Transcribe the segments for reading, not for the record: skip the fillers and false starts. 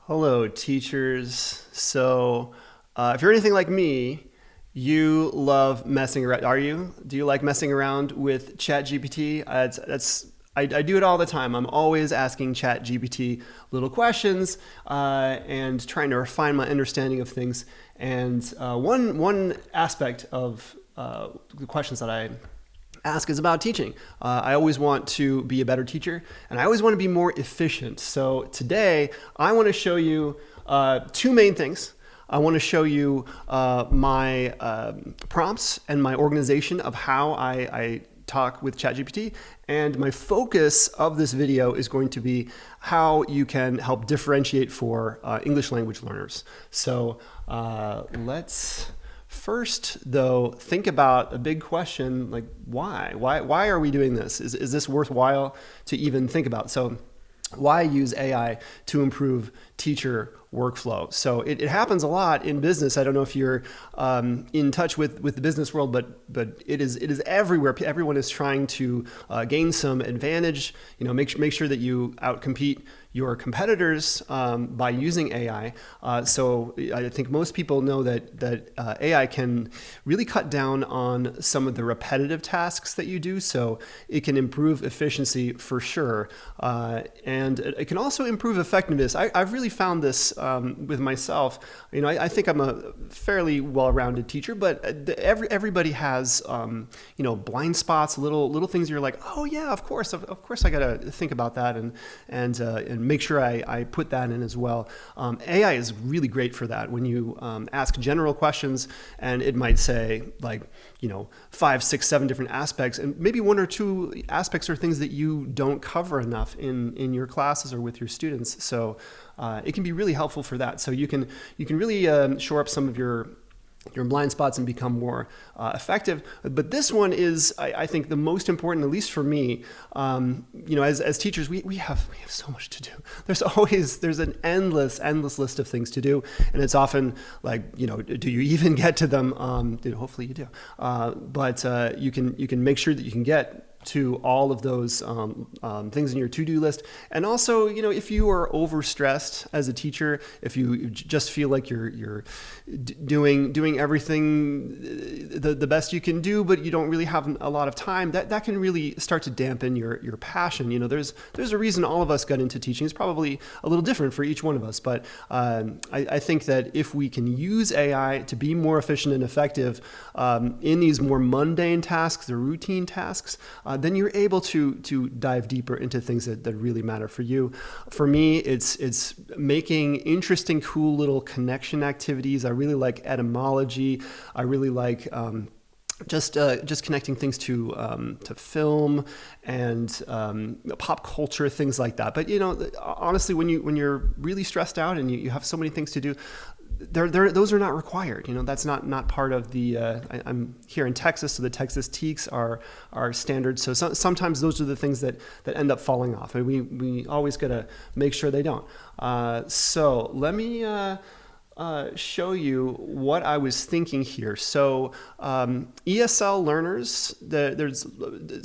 Hello, teachers. If you're anything like me, you love messing around. Are you? Do you like messing around with ChatGPT? I do it all the time. I'm always asking ChatGPT little questions and trying to refine my understanding of things. And one aspect of the questions that I ask is about teaching. I always want to be a better teacher, and I always want to be more efficient. So today, I want to show you two main things. I want to show you my prompts and my organization of how I talk with ChatGPT. And my focus of this video is going to be how you can help differentiate for English language learners. So let's first, though, think about a big question like why? Why are we doing this? Is this worthwhile to even think about? So why use AI to improve teacher workflow? So it happens a lot in business. I don't know if you're in touch with the business world, but it is everywhere. Everyone is trying to gain some advantage. Make sure that you outcompete your competitors by using AI. So I think most people know that AI can really cut down on some of the repetitive tasks that you do. So it can improve efficiency for sure. And it can also improve effectiveness. I've really found this with myself. I think I'm a fairly well-rounded teacher, but everybody has blind spots, little things you're like, oh yeah, of course I got to think about that and make sure I put that in as well. AI is really great for that. When you ask general questions, and it might say 5, 6, 7 different aspects, and maybe 1 or 2 aspects are things that you don't cover enough in your classes or with your students. So it can be really helpful for that. So you can really shore up some of your blind spots and become more effective. But this one is, I think, the most important, at least for me. As teachers, we have so much to do. There's an endless list of things to do, and it's often like, do you even get to them? Hopefully you do. But you can make sure that you can get to all of those things in your to-do list. And also, if you are overstressed as a teacher, if you just feel like you're doing everything the best you can do, but you don't really have a lot of time, that can really start to dampen your passion. There's a reason all of us got into teaching. It's probably a little different for each one of us, but I think that if we can use AI to be more efficient and effective in these more mundane tasks, the routine tasks, then you're able to dive deeper into things that really matter for you. For me, it's making interesting, cool little connection activities. I really like etymology. I really like just connecting things to film and pop culture, things like that. But honestly, when you're really stressed out and you have so many things to do, those are not required. That's not part of the. I'm here in Texas, so the Texas TEKS are standard. So sometimes those are the things that end up falling off, and we always got to make sure they don't. So let me show you what I was thinking here. So ESL learners, there's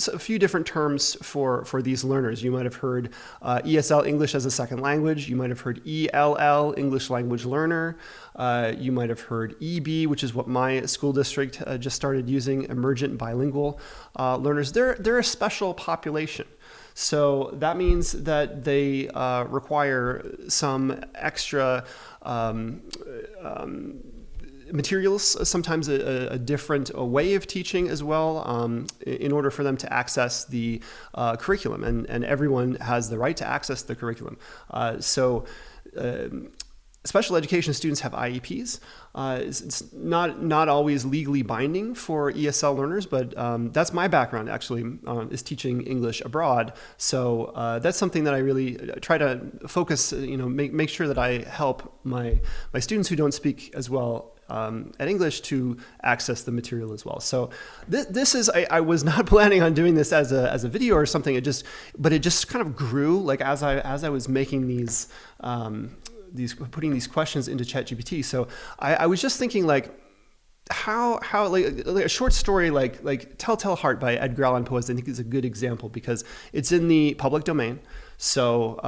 a few different terms for these learners. You might have heard ESL, English as a second language. You might have heard ELL, English language learner. You might have heard EB, which is what my school district just started using, emergent bilingual learners. They're a special population. So that means that they require some extra materials, sometimes a different way of teaching as well, in order for them to access the curriculum. And everyone has the right to access the curriculum. Special education students have IEPs. It's not always legally binding for ESL learners, but that's my background actually, is teaching English abroad. So that's something that I really try to focus, make sure that I help my students who don't speak as well at English to access the material as well. So this is, I was not planning on doing this as a video or something. It just kind of grew, like as I was making these putting these questions into ChatGPT. So I was just thinking like how like a short story like Telltale Heart by Edgar Allan Poe, I think is a good example because it's in the public domain. So,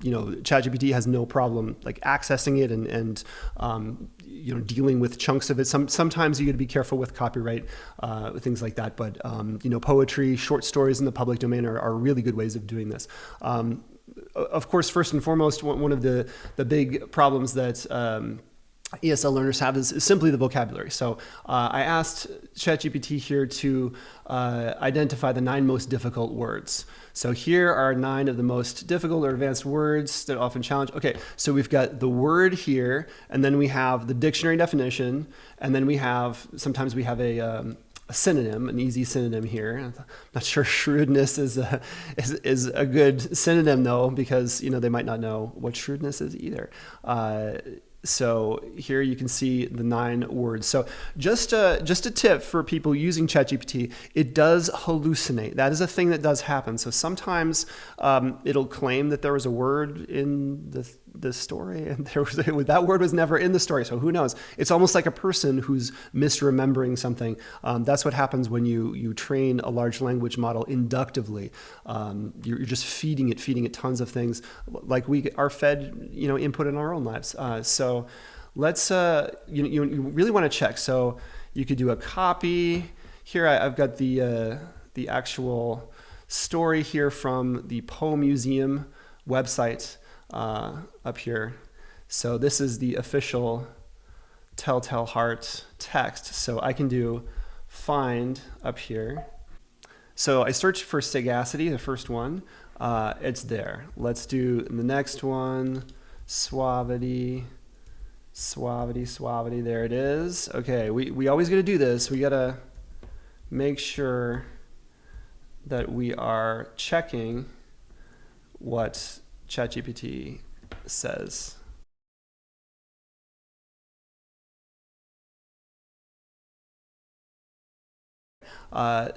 ChatGPT has no problem like accessing it and dealing with chunks of it. Sometimes you got to be careful with copyright, things like that. But, poetry, short stories in the public domain are really good ways of doing this. Of course, first and foremost, one of the big problems that ESL learners have is simply the vocabulary. So I asked ChatGPT here to identify the 9 most difficult words. So here are 9 of the most difficult or advanced words that often challenge. Okay, so we've got the word here, and then we have the dictionary definition, and then sometimes we have a synonym, an easy synonym here. I'm not sure shrewdness is a good synonym though, because they might not know what shrewdness is either. So here you can see the 9 words. So just a tip for people using ChatGPT, it does hallucinate. That is a thing that does happen. So sometimes it'll claim that there was a word in the story and that word was never in the story. So who knows? It's almost like a person who's misremembering something. That's what happens when you train a large language model inductively. You're just feeding it tons of things like we are fed input in our own lives. So let's you really want to check. So you could do a copy here. I've got the actual story here from the Poe Museum website up here. So this is the official Telltale Heart text. So I can do find up here. So I searched for sagacity, the first one. It's there. Let's do the next one. Suavity. There it is. Okay, we always got to do this. We got to make sure that we are checking what ChatGPT says.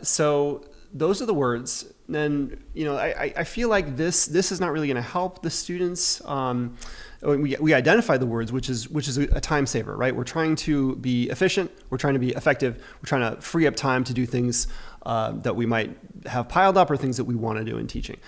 So those are the words. And I feel like this is not really going to help the students. We identify the words, which is a time saver, right? We're trying to be efficient. We're trying to be effective. We're trying to free up time to do things that we might have piled up or things that we want to do in teaching.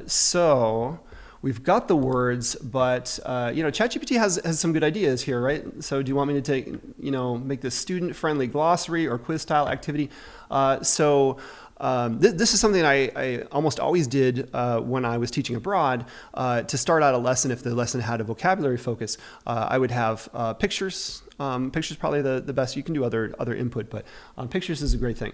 So we've got the words, but ChatGPT has some good ideas here, right? So do you want me to make this student-friendly glossary or quiz-style activity? This is something I almost always did when I was teaching abroad. To start out a lesson, if the lesson had a vocabulary focus, I would have pictures. Pictures probably the best. You can do other input, but pictures is a great thing.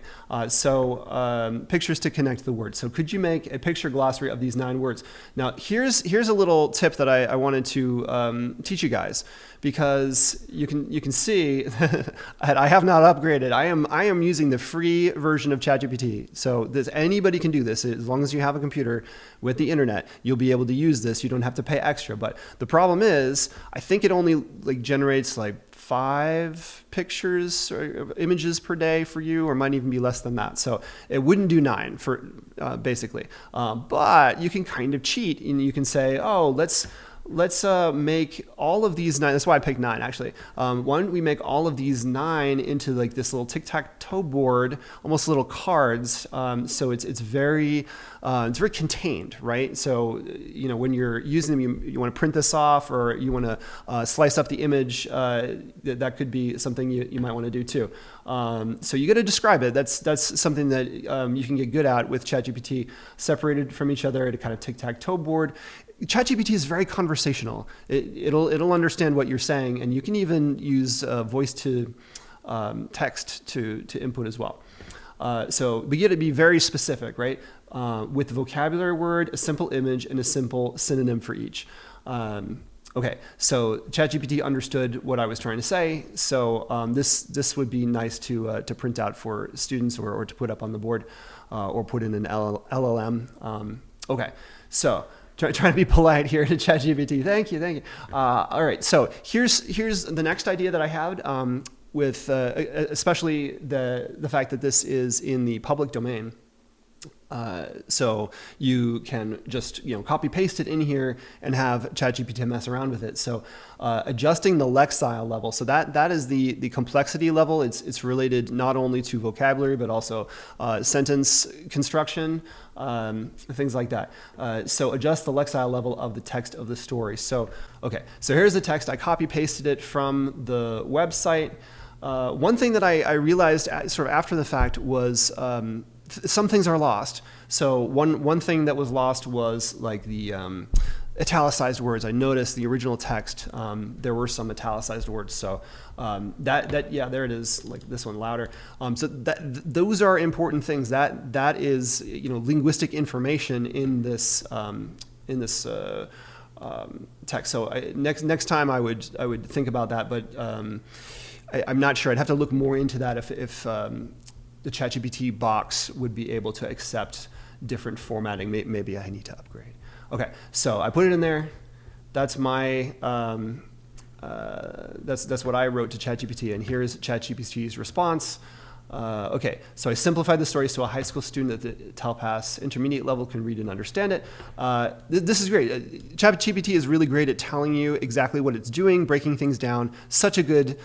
Pictures to connect the words. So could you make a picture glossary of these 9 words? Now here's a little tip that I wanted to teach you guys, because you can see that I have not upgraded. I am using the free version of ChatGPT. So anybody can do this as long as you have a computer with the internet. You'll be able to use this. You don't have to pay extra. But the problem is, I think it only generates 5 pictures or images per day for you, or might even be less than that. So it wouldn't do 9 for basically. But you can kind of cheat, and you can say, oh, let's make all of these 9. That's why I picked 9 actually. We make all of these 9 into this little tic-tac-toe board, almost little cards. So it's very contained, right? So when you're using them, you want to print this off, or you want to slice up the image. That could be something you might want to do too. So you got to describe it. That's something that you can get good at with ChatGPT, separated from each other at a kind of tic-tac-toe board. ChatGPT is very conversational. It'll understand what you're saying, and you can even use voice to text to input as well. So we get to be very specific, right? With the vocabulary word, a simple image, and a simple synonym for each. Okay, so ChatGPT understood what I was trying to say. So this would be nice to print out for students, or to put up on the board, or put in an LLM. Okay, so. Trying to be polite here to ChatGPT. Thank you. All right, so here's the next idea that I had, with especially the fact that this is in the public domain. So you can just copy paste it in here and have ChatGPT mess around with it. So adjusting the lexile level. So that is the complexity level. It's related not only to vocabulary but also sentence construction, things like that. So adjust the lexile level of the text of the story. So so here's the text. I copy pasted it from the website. One thing that I realized sort of after the fact was some things are lost. So one thing that was lost was like the italicized words. I noticed the original text, there were some italicized words. So yeah, there it is, like this one louder. So those are important things. That is linguistic information in this text. So next time I would think about that, but I'm not sure. I'd have to look more into that if the ChatGPT box would be able to accept different formatting. Maybe I need to upgrade. Okay, so I put it in there. That's my that's what I wrote to ChatGPT, and here's ChatGPT's response. Okay, so I simplified the story so a high school student at the TELPAS intermediate level can read and understand it. This is great. ChatGPT is really great at telling you exactly what it's doing, breaking things down. Such a good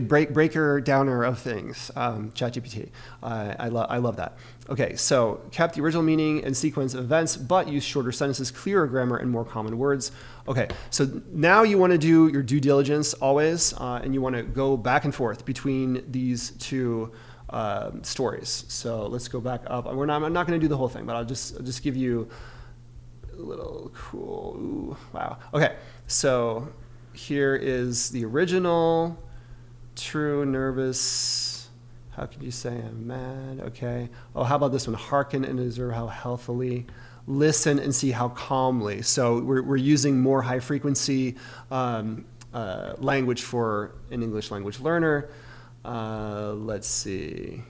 breaker downer of things. ChatGPT. I love that. Okay, so kept the original meaning and sequence of events, but used shorter sentences, clearer grammar, and more common words. Okay, so now you want to do your due diligence always, and you want to go back and forth between these two stories. So let's go back up. I'm not going to do the whole thing, but I'll just give you a little cool. Ooh, wow. Okay, so here is the original. True, nervous. How could you say I'm mad? Okay. Oh, how about this one? Hearken and observe how healthily. Listen and see how calmly. So we're using more high frequency language for an English language learner. Let's see.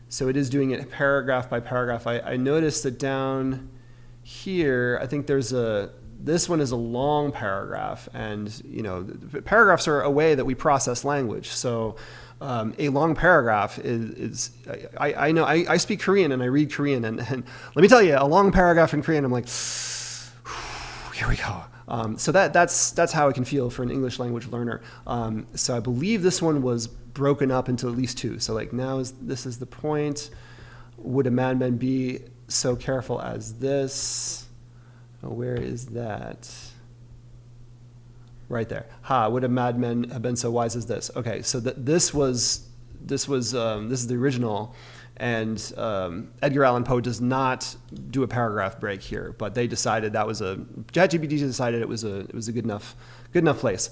So it is doing it paragraph by paragraph. I noticed that down here, I think this one is a long paragraph, and paragraphs are a way that we process language. So a long paragraph is I know I speak Korean and I read Korean, and let me tell you, a long paragraph in Korean, I'm like, here we go. So that's how it can feel for an English language learner. So I believe this one was broken up into at least two. So like this is the point. Would a madman be so careful as this? Where is that? Right there. Would a madman have been so wise as this? Okay, so this is the original, and Edgar Allan Poe does not do a paragraph break here, but they decided ChatGPT decided it was a good enough place.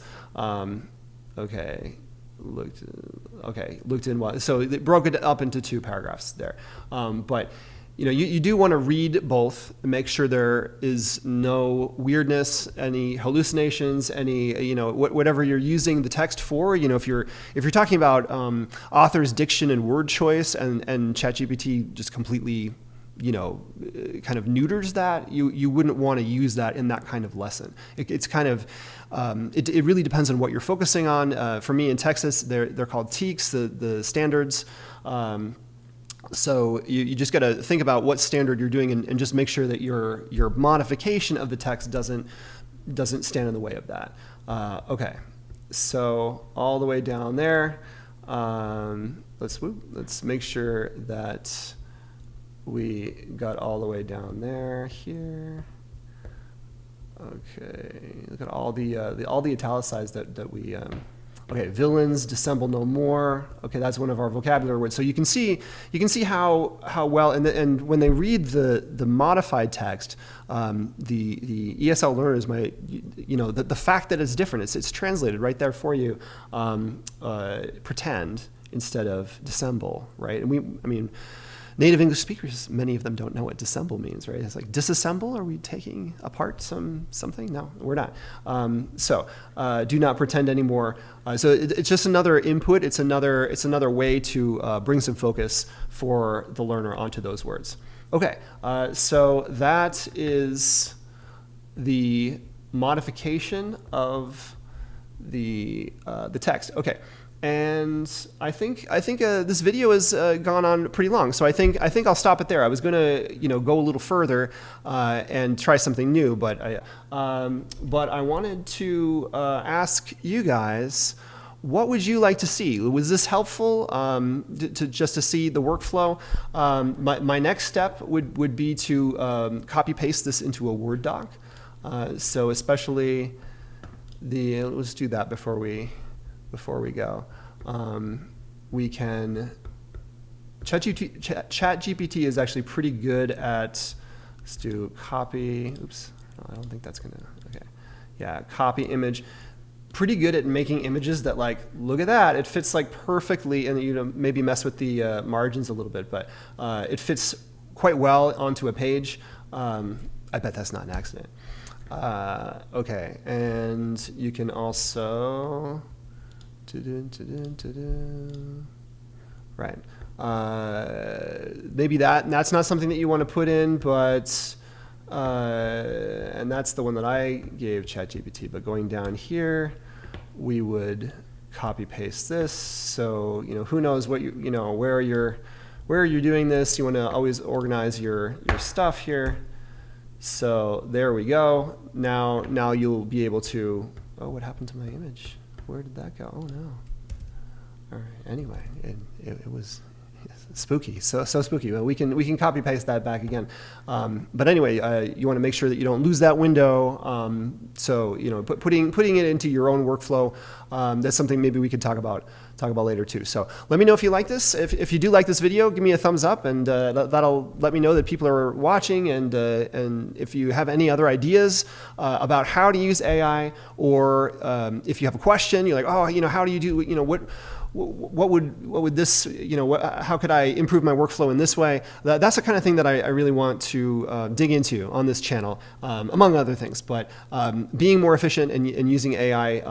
Okay, looked in what, so it broke it up into two paragraphs there, but. You do want to read both and make sure there is no weirdness, any hallucinations, any whatever you're using the text for. If you're talking about author's diction and word choice, and ChatGPT just completely kind of neuters that, you wouldn't want to use that in that kind of lesson. It's kind of it really depends on what you're focusing on. For me in Texas, they're called TEKS, the standards. So you just got to think about what standard you're doing, and just make sure that your modification of the text doesn't stand in the way of that. Okay, so all the way down there, let's make sure that we got all the way down there here. Okay, look at all the italicized that we. Okay, villains, dissemble no more. Okay, that's one of our vocabulary words. So you can see how well, and when they read the modified text, the ESL learners might, the fact that it's different, it's translated right there for you. Pretend instead of dissemble, right? And native English speakers, many of them don't know what dissemble means, right? It's like disassemble. Are we taking apart something? No, we're not. So do not pretend anymore. So it's just another input. It's another way to bring some focus for the learner onto those words. Okay, so that is the modification of the text. Okay. And I think this video has gone on pretty long, so I think I'll stop it there. I was going to go a little further and try something new, but I wanted to ask you guys, what would you like to see? Was this helpful just to see the workflow? My next step would be to copy paste this into a Word doc. So especially let's do that before we go. We can, ChatGPT is actually pretty good at, let's do copy, oops, no, I don't think that's gonna, okay. Yeah, copy image. Pretty good at making images that, like, look at that, it fits like perfectly, and maybe mess with the margins a little bit, but it fits quite well onto a page. I bet that's not an accident. Okay, and you can also, right, maybe that's not something that you want to put in, but and that's the one that I gave ChatGPT. But going down here, we would copy paste this. So who knows what where you're doing this. You want to always organize your stuff here. So there we go. Now you'll be able to. Oh, what happened to my image? Where did that go? Oh no. All right. Anyway, it was spooky. So spooky. Well, we can copy paste that back again. But anyway, you want to make sure that you don't lose that window. So putting it into your own workflow. That's something maybe we could talk about later too. So let me know if you like this. If you do like this video, give me a thumbs up, and that'll let me know that people are watching. And if you have any other ideas about how to use AI, or if you have a question, you're like, oh, how do you do, what would this, how could I improve my workflow in this way? That's the kind of thing that I really want to dig into on this channel, among other things. But being more efficient and using AI,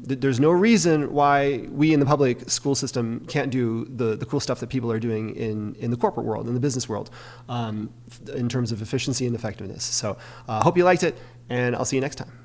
there's no reason why we in the public school system can't do the cool stuff that people are doing in the corporate world, in the business world, in terms of efficiency and effectiveness. So I hope you liked it, and I'll see you next time.